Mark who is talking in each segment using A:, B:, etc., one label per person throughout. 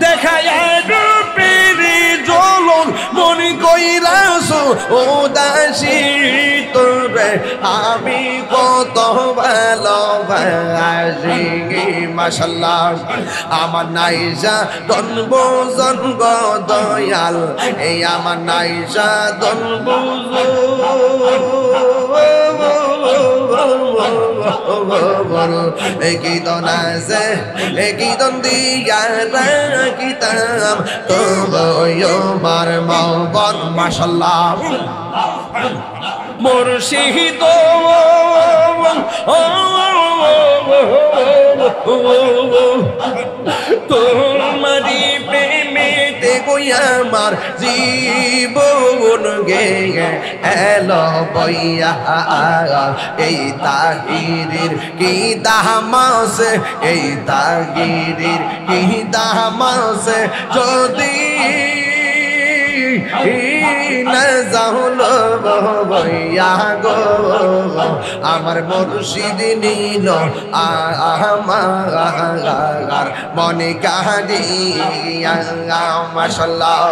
A: দেখায় রূপেরি ঝলক মনে কইরাছ উদাসী তোরে আমি কত ভালোবাসি মাশাআল্লাহ আমার নাইজা দনব জনগ দয়াল এই আমার নাইজা দনব কীর্তন আছে কীর্তন দিয়া রাখিতাম তোমার মহব্বত মাশাআল্লাহ মুর্শিদ তোমারি প্রেমেতে কই আমার জীবন গে এলো বইয়া এই তাহিরের কি দাম আছে এই তাহিরের কি দাম আছে যদি না যাহলো বইয়া গো আমার মুর্শিদ নীল আমার মনে কাহিয়া মাশাআল্লাহ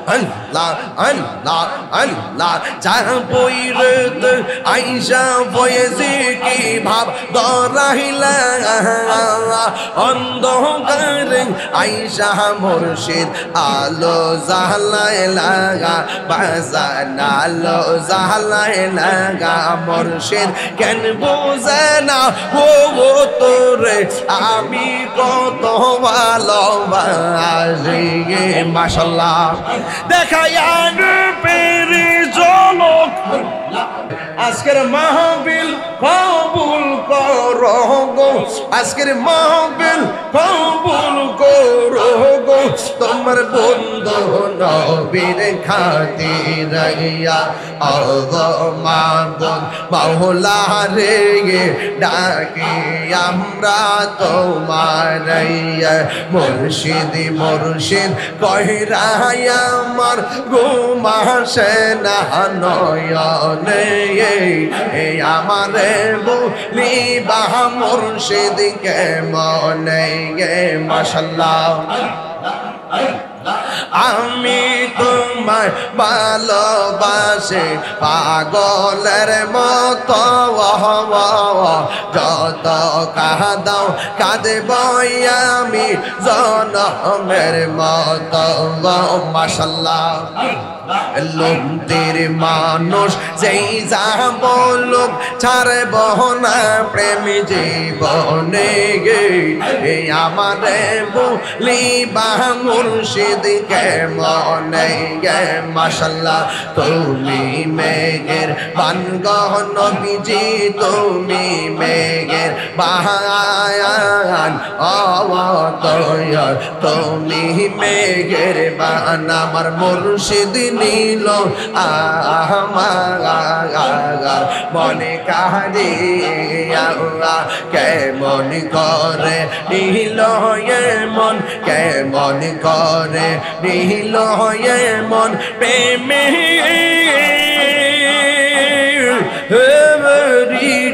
A: আল্লাহ আল্লাহ আল্লাহ চাপইরত আইসা বয়েছে কি ভাব দরাইলা অন্ধকার আইসা মুর্শিদ আলো জালায় লাগা বাজান আলো জালায় লাগা মুর্শিদ কেন বুঝে না ও তোরে আমি কত ভালোবাসি মাশাআল্লাহ দেখায় রূপেরি ঝলক আজকের মাহফিল কবুল করো গো আজকের মাহফিল কবুল করো গো তোমার বন্ধু নবীর খাতির ইয়া আল্লাহ মাবুদ মাওলা রে ডাকি আমরা তোমার মুর্শিদ মুর্শিদ কহিরায় আমার ঘুমাসে না নয়নে এই আমারে বলি বাহ মুর্শিদ কে মনে গে মাশাআল্লাহ আমি তোমায় ভালোবাসি পাগলের মতো যত কাঁদাও কাঁদব আমি জনমের মতো মাশাআল্লাহ লোকদের মানুষ যেই যা বলুক ছাড়ব না প্রেম জীবনে গে আমারে বলি বাহ মুর্শিদ কে মনে গে মাশাআল্লাহ তুমি মেঘের বানগহ নবীজি তুমি মেঘের বাহান অবতর তুমি মেঘের বান আমার মুর্শিদ নীল আমার মনে কাহিয়া কেমন করে নীল মন কেমন করে নীল মন প্রেমে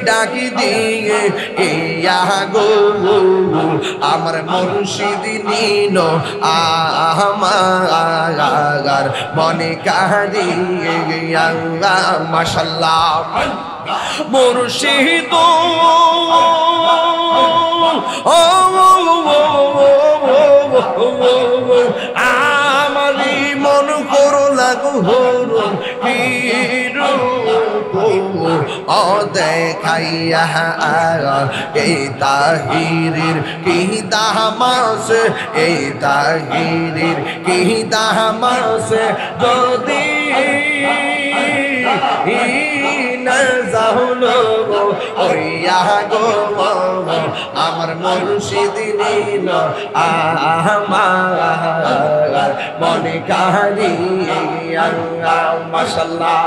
A: ডাকি দিয়ে ইয়া গো আমার মুর্শিদ নীল আমার মনে কাহিয়া মাশাআল্লাহ মুর্শিদ আমারি মন করো লাগু হরুন হিরো ও দেখাইয়া এই তাহিরের কি দাম আছে এই তাহিরের কি দাম আছে যদি না যাহলো ওইয়া গো আমার মুর্শিদ নীল আমার মনে কাহিয়া মাশাআল্লাহ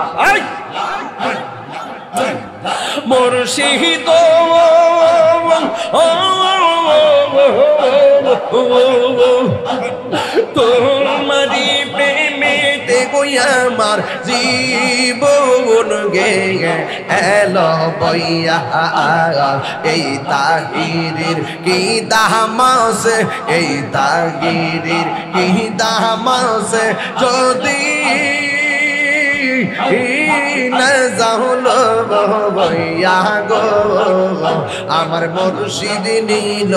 A: মুর্শিদ তোমারি প্রেমেতে গো আমার জীবন গে এলো বইয়া এই তাহিরির কি দামাস এই তাহিরির কি দামাস যদি আমার মুর্শিদ নীল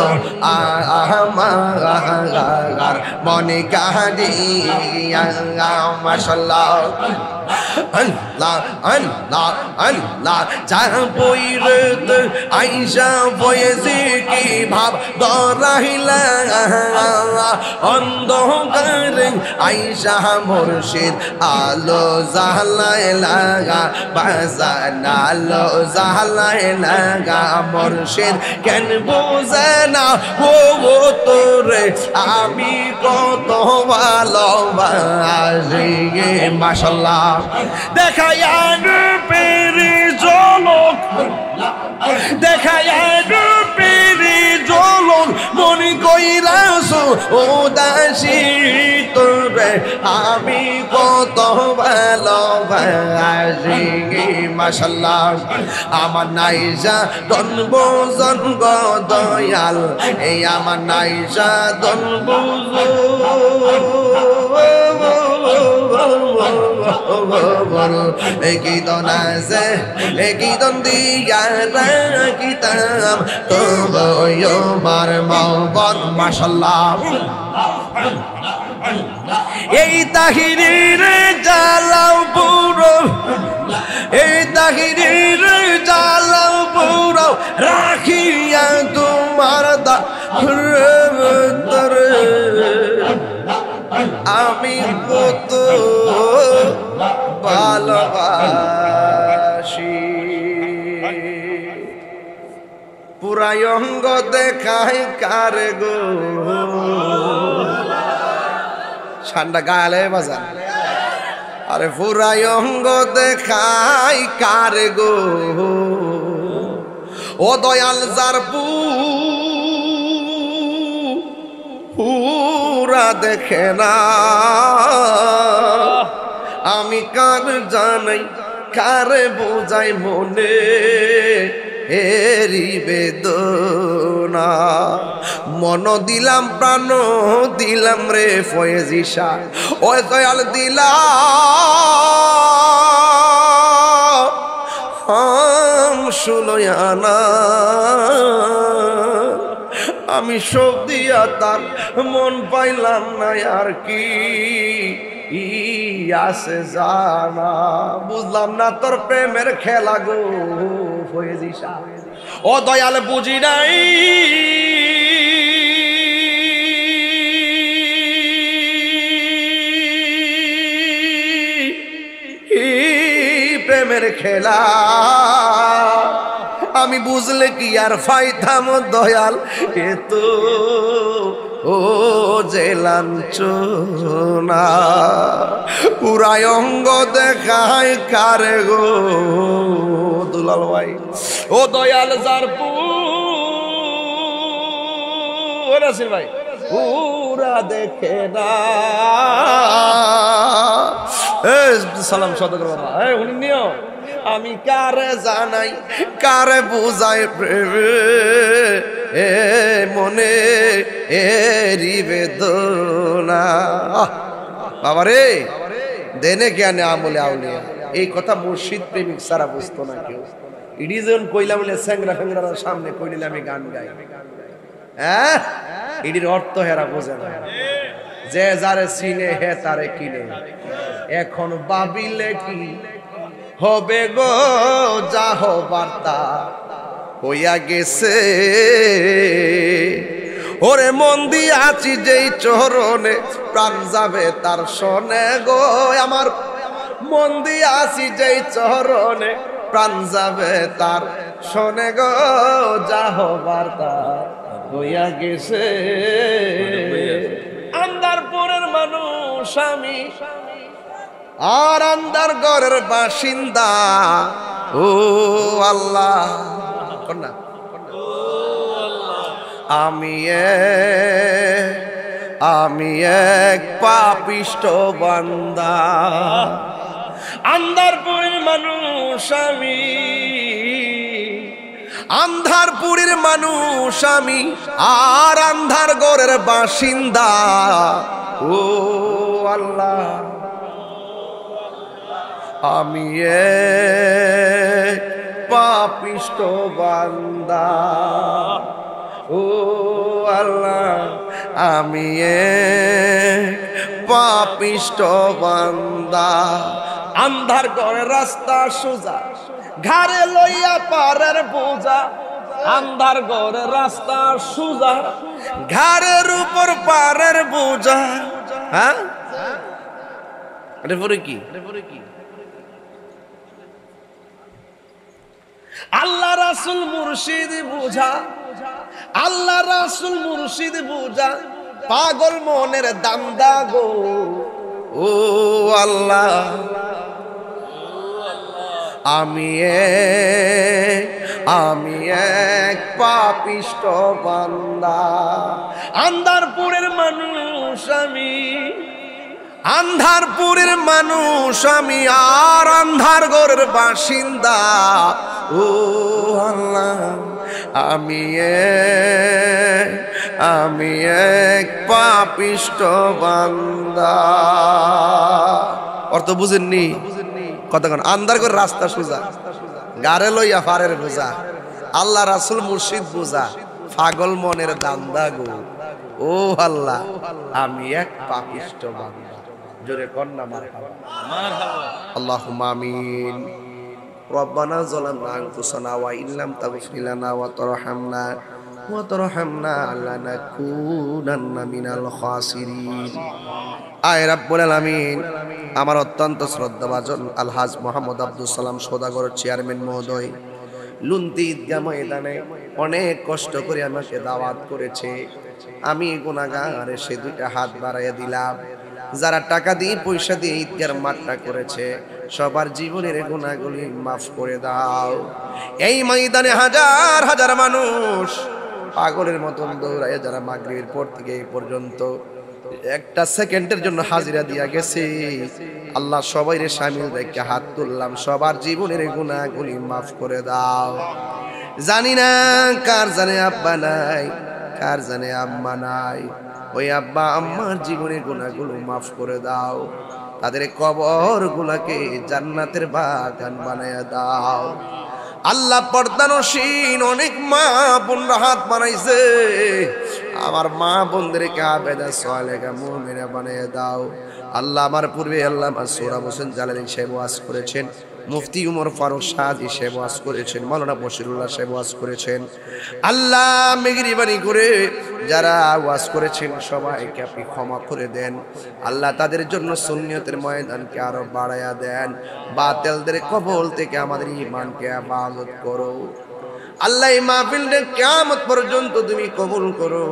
A: আমার মনে কাহিয়া মাশাআল্লাহ আল্লাহ আল্লাহ আল্লাহ চাপইরত আইসা বয়েছে কি ভাব দরাইলা অন্ধকার আইসা মুর্শিদ আলো জালায় লাগা বাজান আলো জালায় লাগা মুর্শিদ কেন বুঝে না ও তোরে আমি কত ভালোবাসি মাশাআল্লাহ দেখায় পেরি জলক দেখায় পেরি জলক মনি কইরাছো ও দাসী তোরে আমি কত ভালোবাসি মাশাআল্লাহ আমার নাইজা দনবজন গো দয়াল এই আমার নাইজা দনবজন একদন আছে একদন দিয়া রাখিতাম তবয় মার মহব্বত মাশাআল্লাহ এই তাহিরির জালাও পুরো এই তাহিরির জালাও পুরো রাখিয়া তোমার আমি কত ভালোবাসি পুরাই অঙ্গ দেখায় কার গো ঠান্ডা গালে বাজান আরে পুরাই অঙ্গ দেখায় কার গো ও দয়াল যার পুরা দেখে না আমি কার জানাই কারে বোঝাই মনে হেরি বেদনা মন দিলাম প্রাণ দিলাম রে ফয়েজিশা ও দয়াল দিলাম শুনয়ানা আমি সব দিয়া তার মন পাইলাম না আর কি আছে জানা বুঝলাম না তোর প্রেমের খেলা গো ফয়েজিশা ও দয়াল বুঝি নাই প্রেমের খেলা আমি বুঝলে কি আর ফাইতাম দয়াল এ তো ও যে লাঞ্ছনা পুরাই অঙ্গ দেখায় কারে গো দুলাল ভাই ও দয়াল যার পুরাসির ভাই পুরা দেখে না সালাম সদর বাবা উনি নিও আমি কারে জানাই কারে বুঝাই এ মনে এরি বেদনা বাবা রে দেনে জ্ঞানে আমলে আউলিয়া এই কথা মুর্শিদ প্রেমিক সারা বুঝতো না কেউ ইডি যখন কইলা বলে স্যাংরা ফ্যাংরার সামনে কইলে আমি গান গাই হ্যাঁ ইডির অর্থ হেরা বোঝে না যে যারে চিনে হে তারে কিনে এখন ভাবিলে কি হবে গো যা হবার তা হইয়া গেছে ওরে মন দিয়ে আছি যেই চরণে প্রাণ যাবে তার শোনে গো আমার মন দিয়ে আছি যেই চরণে প্রাণ যাবে তার শোনে গো যা হবার তা হইয়া গেছে আন্দারপুরের মানুষ আমি আর আন্দার ঘরের বাসিন্দা ও আল্লাহ আমি আমি এক পাপিষ্ঠ বান্দা। আন্ধারপুরের মানুষ আমি, আন্ধারপুরের মানুষ আমি, আর আন্ধার ঘরের বাসিন্দা। ও আল্লাহ, আমি এক পাপিষ্ঠ বান্দা। ও আল্লাহ, আমি এক পাপিষ্ঠ বান্দা। আন্ধার ঘরের রাস্তা সোজা, ঘাড়ে লইয়া পারের বোঝা। আন্ধার ঘরের রাস্তা সোজা, ঘাড়ের উপর পারের বোঝা। হ্যাঁ, এটা পরে কি? আল্লাহ রাসূল মুর্শিদ বুঝা, আল্লাহ রাসূল মুর্শিদ বুঝা, পাগল মনের দান্দা গো। ও আল্লাহ, আমি এক পাপিষ্ঠ বান্দা। আন্ধারপুরের মানুষ আমি, আন্ধারপুরের মানুষ আমি, আর আন্ধার ঘরের বাসিন্দা। ও আল্লাহ, আমি এক পাপিষ্ঠ বান্দা। অর্থ বুঝেননি? কতক্ষণ আন্ধার ঘরের রাস্তা সোজা, গাড়ে লইয়া ফারের বোঝা। আল্লাহ রাসূল মুর্শিদ বুঝা, পাগল মনের দান্দা গো। ও আল্লাহ, আমি এক পাপিষ্ঠ বান্দা। জোরে কন্যা মারহাবা, আল্লাহুম্মা আমিন। রব্বানা যালামনা আনফুসানা ওয়া ইল্লাম তাগফির লানা ওয়া তারহামনা লানাকুনান্না মিনাল খাসিরিন। আয় রাব্বুল আলামিন, আমার অত্যন্ত শ্রদ্ধাভাজন আলহাজ মোহাম্মদ আব্দুল সালাম সওদাগর চেয়ারম্যান মহোদয় লুন্তি ঈদগাহ ময়দানে অনেক কষ্ট করে আমাকে দাওয়াত করেছে। আমি গুনাহগার, সে দুইটা হাত বাড়াইয়া দিলাম। যারা টাকা দিয়ে পয়সা দিয়ে ঈদগাহর মাঠটা করেছে, সবার জীবনের গুনাহগুলি মাফ করে দাও। এই ময়দানে হাজার হাজার মানুষ পাগলের মতন দৌড়াইয়া যারা মাগরিবের পর থেকে এই পর্যন্ত একটা সেকেন্ডের জন্য হাজিরা দিয়া গেছে, আল্লাহ সবাইরে শামিল রেখে হাত তুললাম, সবার জীবনের গুনাহগুলি মাফ করে দাও। জানি না কার জানে আব্বা নাই, কার জানে আম্মা নাই। ওই আব্বা আম্মার জীবনের গুনাহগুলো মাফ করে দাও। তাদের কবর গুলাকে জান্নাতের বাগান বানায়া দাও। আল্লাহ পর্দানসীন অনেক মা বোনরা হাত বানাইছে, আমার মা বোনদেরকে আবেদা সালেহা মুমিনা বানিয়ে দাও। আল্লাহ আমার পূর্বে আল্লাহ সোহরাব হোসেন জালালী সাহেব ওয়াজ করেছেন, মুফতি উমর ফারুক সাদি সাহেব ওয়াজ করেছেন, মাওলানা বশিরুল্লাহ সাহেব ওয়াজ করেছেন। আল্লাহ মেহেরবানি করে যারা ওয়াজ করেছেন সবাইকে আপনি ক্ষমা করে দেন। আল্লাহ তাদের জন্য সুন্নিয়তের ময়দানকে আরো বাড়ায়া দেন। বাতিলদের কবল থেকে আমাদের ঈমানকে হেফাজত করো। আল্লাহ এই মাহফিলটা কিয়ামত পর্যন্ত তুমি কবুল করো।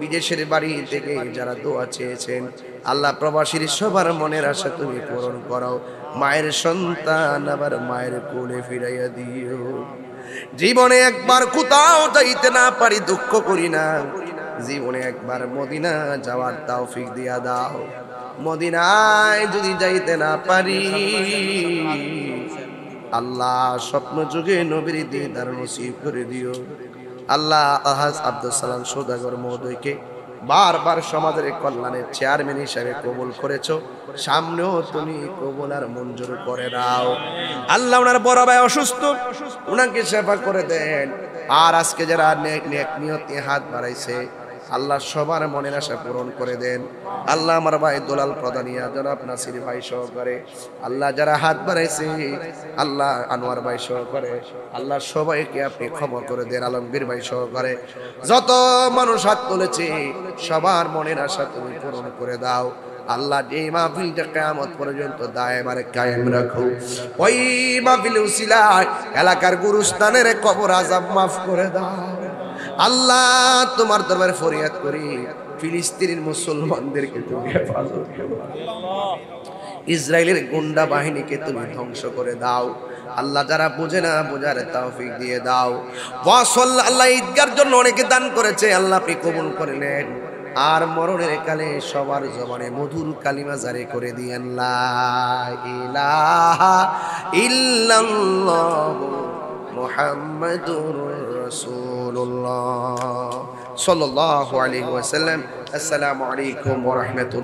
A: বিদেশের বাড়ি থেকে যারা দোয়া চেয়েছেন, আল্লাহ প্রবাসীর সবার মনের আশা তুমি পূরণ করো। মায়ের সন্তান আবার মায়ের কোলে ফিরাইয়া দিও। জীবনে একবার কোথাও যাইতে না পারি দুঃখ করি না, জীবনে একবার মদিনা যাওয়ার তৌফিক দিয়া দাও। মদিনায় যদি যাইতে না পারি, আল্লাহ স্বপ্ন যুগে নবীর দিদার নসিব করে দিও। আল্লাহ আলহাজ আব্দুল সালাম সওদাগর মহোদয়কে বারবার সমাজের কল্যাণের চেয়ারম্যান হিসেবে কবুল করেছো, সামনেও তুমি কবুল আর মঞ্জুর করে দাও। আল্লাহ ওনার বড় ভাই অসুস্থ, ওনাকে সেবা করে দেন। আর আজকে যারা নেক নিয়তে হাত বাড়াইছে, আল্লাহ সবার মনের আশা পূরণ করে দেন। আল্লাহ আমার ভাই দোলাল প্রধানিয়া জনাব নাসির ভাই সহকারে, আল্লাহ যারা হাত বাড়াইছে, আল্লাহ আনোয়ার ভাই সহকারে, আল্লাহ সবাইকে আপনি ক্ষমা করে দেন। আলমগীর ভাই সহকারে যত মানুষ হাত তুলেছে, সবার মনের আশা তুমি পূরণ করে দাও। আল্লাহ এই মাহফিলটা কিয়ামত পর্যন্ত দায়েমারে কায়েম রাখো। ওই মাহফিল উসিলায় এলাকার গুরুস্থানের কবর আযাব মাফ করে দাও। আল্লাহ তোমার দরবারে ফরিয়াদ করি, ফিলিস্তিনের মুসলমানদেরকে তুমি হেফাজত করো। ইসরায়েলের গুন্ডা বাহিনীকে তুমি ধ্বংস করে দাও। আল্লাহ যারা বুঝে না বোঝার তৌফিক দিয়ে দাও। ওয়াসাল আল্লাহ ঈদগার জন্য অনেকে দান করেছে, আল্লাহ আপনি কবুল করে নেন। আর মরণের কালে সবার জবানে মধুর কালিমা জারি করে দিয়েন লা ইলাহা ইল্লাল্লাহ মুহাম্মাদুর রাসূলুল্লাহ সাল্লাল্লাহু আলাইহি ওয়াসাল্লাম। আসসালামু আলাইকুম ওয়া রাহমাতুল্লাহ।